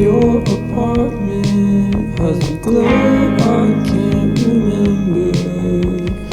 Your apartment has a glow I can't remember.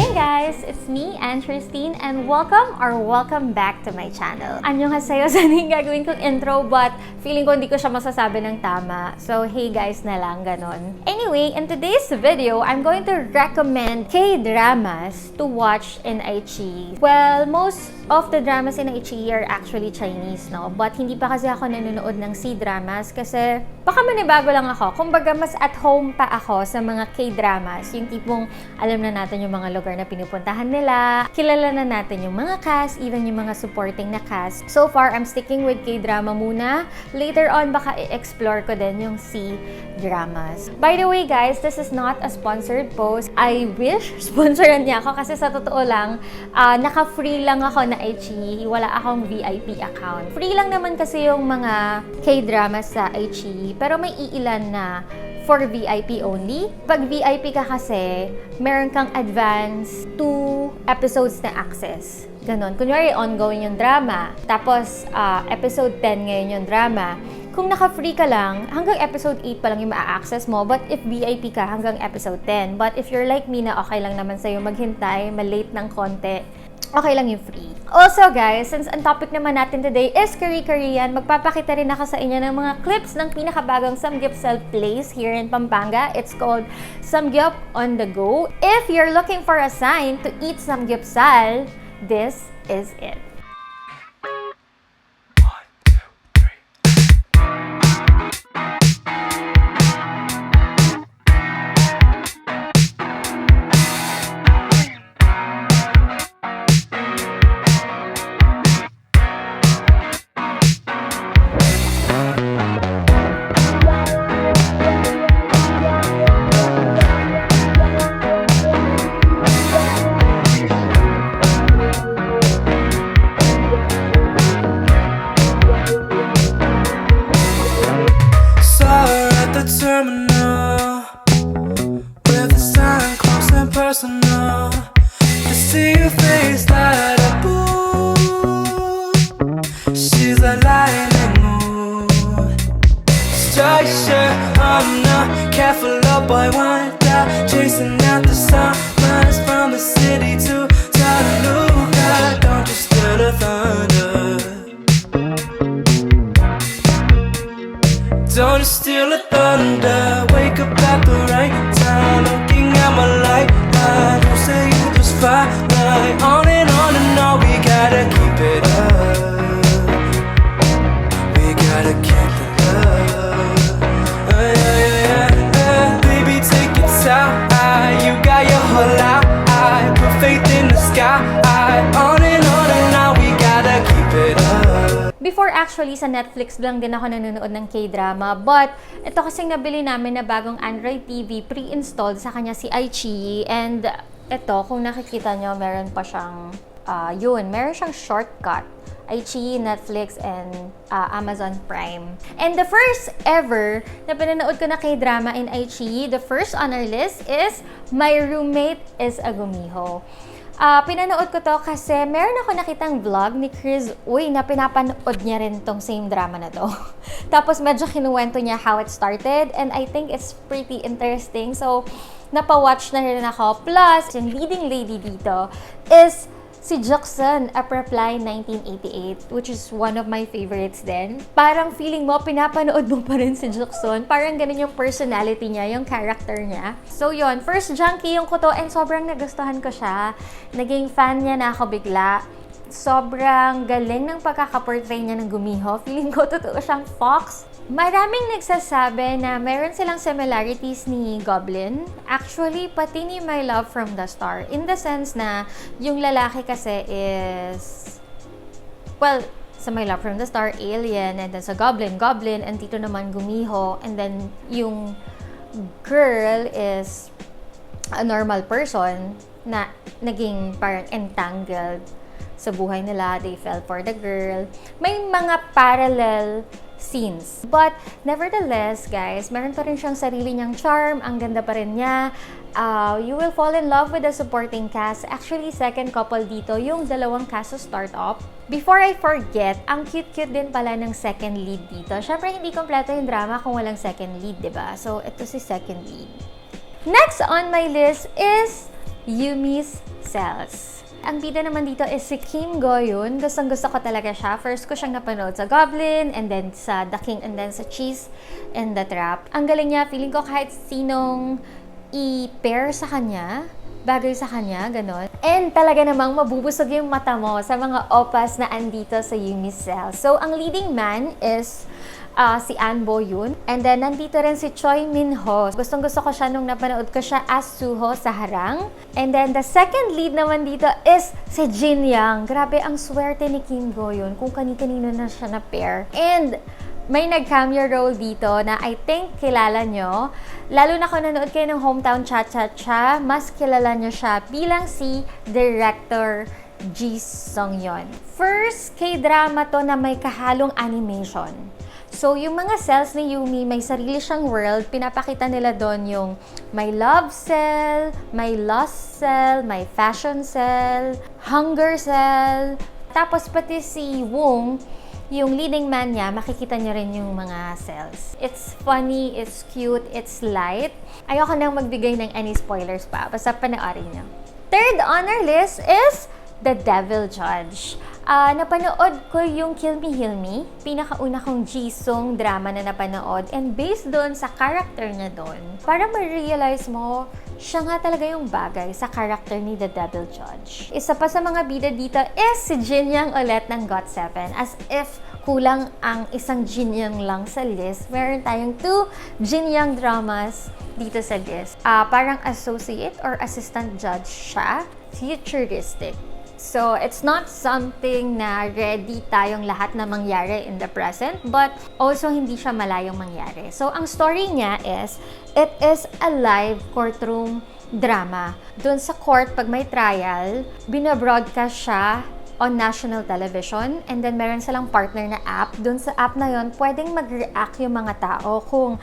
Hey guys, it's me, Anne Christine, and welcome back to my channel. Annyeonghaseyo sa yung gagawin kong intro, but feeling ko hindi ko siya masasabi ng tama. So, hey guys na lang, ganon. Anyway, in today's video, I'm going to recommend K-dramas to watch in iQIYI. Well, most of the dramas in iQIYI are actually Chinese, no? But hindi pa kasi ako nanonood ng C-dramas kasi baka manibago lang ako. Kumbaga, mas at home pa ako sa mga K-dramas. Yung tipong alam na natin yung mga lugar na pinupuntahan nila, kilala na natin yung mga cast, even yung mga supporting na cast. So far, I'm sticking with K-drama muna. Later on, baka i-explore ko din yung C-dramas. By the way, guys, this is not a sponsored post. I wish sponsoran niya ako kasi sa totoo lang, naka-free lang ako na iQIYI. Wala akong VIP account. Free lang naman kasi yung mga K-dramas sa iQIYI, pero may iilan na for VIP only. Pag VIP ka kasi, meron kang advance 2 episodes na access. Ganon. Kunyari, ongoing yung drama. Tapos, episode 10 ngayon yung drama. Kung naka-free ka lang, hanggang episode 8 pa lang yung ma-access mo. But if VIP ka, hanggang episode 10. But if you're like me na okay lang naman sa'yo maghintay, malate ng konti, okay lang yung free. Also guys, since ang topic naman natin today is Korean, magpapakita rin ako sa inyo ng mga clips ng pinakabagong Samgyeopsal place here in Pampanga. It's called Samgyup on the Go. If you're looking for a sign to eat Samgyeopsal, this is it. Terminal with a sign close and personal. To see your face light up, ooh, she's a lightning mood. Strike sure I'm not careful, oh boy, want that chasing out the summers from the city to Chattanooga. Don't you steal the thunder. Don't you steal the thunder. Wake up at the right time, looking at my light. I don't say you just fine. On and on, we gotta keep it up. We gotta keep it up. Baby, take your time. You got your whole life. Put faith in the sky. On and on, we gotta keep it up. Before actually, sa Netflix lang din ako nanonood ng K-drama. But, ito kasing nabili namin na bagong Android TV, pre-installed sa kanya si iQIYI. And, ito, kung nakikita nyo, meron pa siyang, meron siyang shortcut. iQIYI, Netflix, and Amazon Prime. And the first ever na pinanood ko na K-drama in iQIYI, the first on our list is My Roommate is a Gumiho. Pinanood ko to kasi meron ako nakitang vlog ni Chris Uy na pinapanood niya rin tong same drama na to. Tapos medyo kinuwento niya how it started and I think it's pretty interesting. So, napawatch na rin ako. Plus, yung leading lady dito is si Juksun, April 1988, which is one of my favorites din. Parang feeling mo, pinapanood mo pa rin si Juksun. Parang ganun yung personality niya, yung character niya. So yun, first junkie yung ko to and sobrang nagustuhan ko siya. Naging fan niya na ako bigla. Sobrang galing ng pagkakaportray niya ng Gumiho. Feeling ko totoo siyang fox. Maraming nagsasabi na meron silang similarities ni Goblin. Actually, pati ni My Love from the Star. In the sense na yung lalaki kasi is... Well, sa My Love from the Star, alien. And then sa Goblin, and dito naman Gumiho. And then yung girl is a normal person na naging parang entangled sa buhay nila. They fell for the girl. May mga parallel scenes. But nevertheless, guys, meron pa rin siyang sarili niyang charm. Ang ganda pa rin niya. You will fall in love with the supporting cast. Actually, second couple dito, yung dalawang cast sa startup. Before I forget, ang cute-cute din pala ng second lead dito. Syempre, hindi kompleto yung drama kung walang second lead, diba? So, ito si second lead. Next on my list is Yumi's Cells. Ang bida naman dito is si Kim Go-eun. Gustong-gusto ko talaga siya. First ko siyang napanood sa Goblin, and then sa The King, and then sa Cheese and the Trap. Ang galing niya. Feeling ko kahit sinong i-pair sa kanya, bagay sa kanya, ganon. And talaga namang mabubusog yung mata mo sa mga opas na andito sa Yumi's Cell. So, ang leading man is si An Bo-yoon. And then, nandito rin si Choi Min-ho. Gustong-gusto ko siya nung napanood ko siya as Suho sa Harang. And then, the second lead naman dito is si Jin Young. Grabe, ang swerte ni Kim Go-eun kung kani-kanino na siya na pair. And may nag-cameo role dito na I think kilala nyo. Lalo na kung nanood kayo ng Hometown Cha-Cha-Cha, mas kilala nyo siya bilang si Director Ji Sung-yeon. First K-drama to na may kahalong animation. So, yung mga cells ni Yumi, may sarili siyang world. Pinapakita nila doon yung may love cell, may lust cell, may fashion cell, hunger cell. Tapos pati si Wong, yung leading man niya, makikita niyo rin yung mga cells. It's funny, it's cute, it's light. Ayoko nang magbigay ng any spoilers pa. Basta panoorin niyo. Third on our list is The Devil Judge. Napanood ko yung Kill Me Heal Me, pinakauna kong Jisung drama na napanood, and based doon sa character niya doon, para ma-realize mo, siya nga talaga yung bagay sa character ni The Devil Judge. Isa pa sa mga bida dito is si Jin Young ulit ng GOT7, as if kulang ang isang Jin Young lang sa list. Meron tayong 2 Jin Young dramas dito sa list. Parang associate or assistant judge siya, futuristic. So, it's not something na ready tayong lahat na mangyari in the present, but also hindi siya malayong mangyari. So, ang story niya is, it is a live courtroom drama. Doon sa court, pag may trial, binabroadcast siya on national television, and then meron silang partner na app. Doon sa app na yon, pwedeng mag-react yung mga tao kung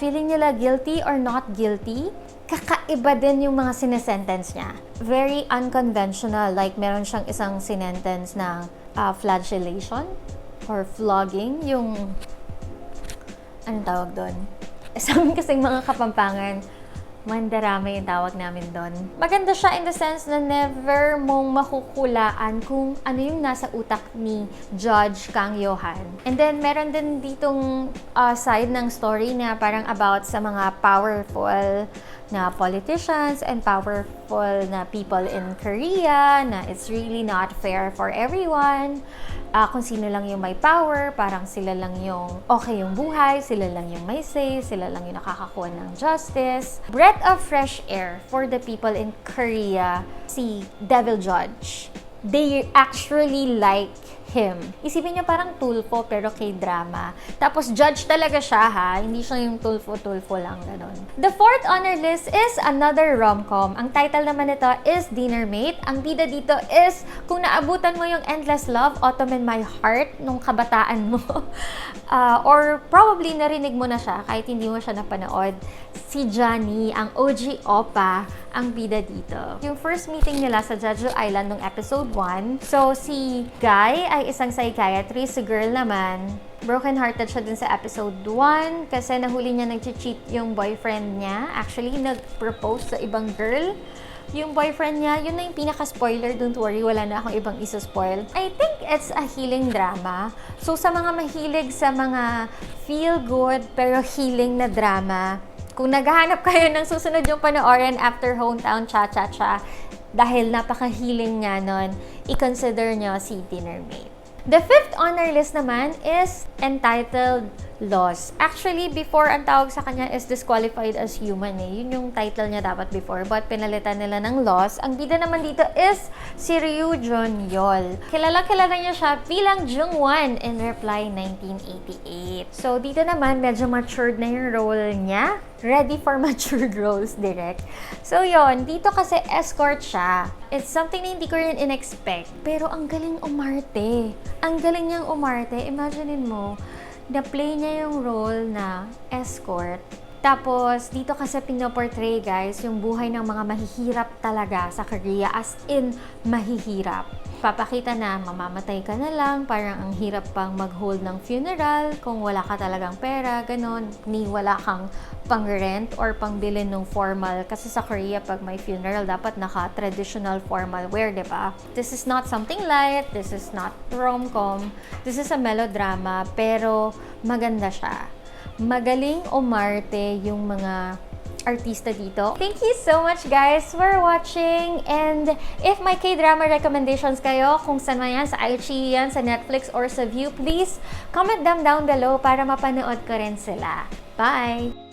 feeling nila guilty or not guilty. Kakaiba din yung mga sinesentence niya. Very unconventional. Like, meron siyang isang sinentence na flagellation or flogging. Yung, anong tawag doon? Sa amin kasing mga Kapampangan, mandarama yung tawag namin doon. Maganda siya in the sense na never mong makukulaan kung ano yung nasa utak ni Judge Kang Yohan. And then, meron din ditong side ng story na parang about sa mga powerful na politicians and powerful na people in Korea, na it's really not fair for everyone. Kung sino lang yung may power, parang sila lang yung okay yung buhay, sila lang yung may say, sila lang yung nakakakuha ng justice. Breath of fresh air for the people in Korea, si Devil Judge. They actually like him. Isipin niyo parang tulfo pero K-drama. Tapos judge talaga siya ha, hindi siya yung tulfo lang ganon. The fourth on our list is another rom-com. Ang title naman nito is Dinner Mate. Ang bida dito is kung naabutan mo yung Endless Love, Autumn in My Heart nung kabataan mo. Or probably narinig mo na siya kahit hindi mo siya napanood. Si Johnny, ang OG Oppa, ang bida dito. Yung first meeting nila sa Jeju Island nung episode 1. So, si Guy ay isang psychiatrist. Si girl naman, broken-hearted siya dun sa episode 1 kasi nahuli niya nag-cheat yung boyfriend niya. Actually, nag-propose sa ibang girl. Yung boyfriend niya, yun na yung pinaka-spoiler. Don't worry, wala na akong ibang isa-spoil. I think it's a healing drama. So, sa mga mahilig sa mga feel-good pero healing na drama, kung naghahanap kayo ng susunod yung panoorin after Hometown Cha-Cha-Cha, dahil napaka-healing nga nun, i-consider nyo si Dinner Mate. The fifth on our list naman is entitled Lost. Actually, before ang tawag sa kanya is Disqualified as Human eh. Yun yung title niya dapat before, but pinalitan nila ng Lost. Ang bida naman dito is si Ryu Jun-yol. Kilala niya siya bilang Jung-won in Reply 1988. So, dito naman, medyo matured na yung role niya. Ready for matured roles direct. So, yon dito kasi escort siya. It's something na hindi ko rin in-expect. Pero ang galing umarte. Ang galing niyang umarte. Imaginein mo, na-play niya yung role na escort. Tapos, dito kasi pinoportray, guys, yung buhay ng mga mahihirap talaga sa Korea, as in, mahihirap. Papakita na mamamatay ka na lang, parang ang hirap pang mag-hold ng funeral kung wala ka talagang pera, ganon, ni wala kang pang-rent or pang-bilin ng formal. Kasi sa Korea, pag may funeral, dapat naka-traditional formal wear, di ba? This is not something light, this is not rom-com, this is a melodrama, pero maganda siya. Magaling umarte yung mga artista dito. Thank you so much, guys, for watching. And if may K-drama recommendations kayo, kung saan man yan, sa iQIYI yan, sa Netflix, or sa View, please comment them down below para mapanood ko rin sila. Bye!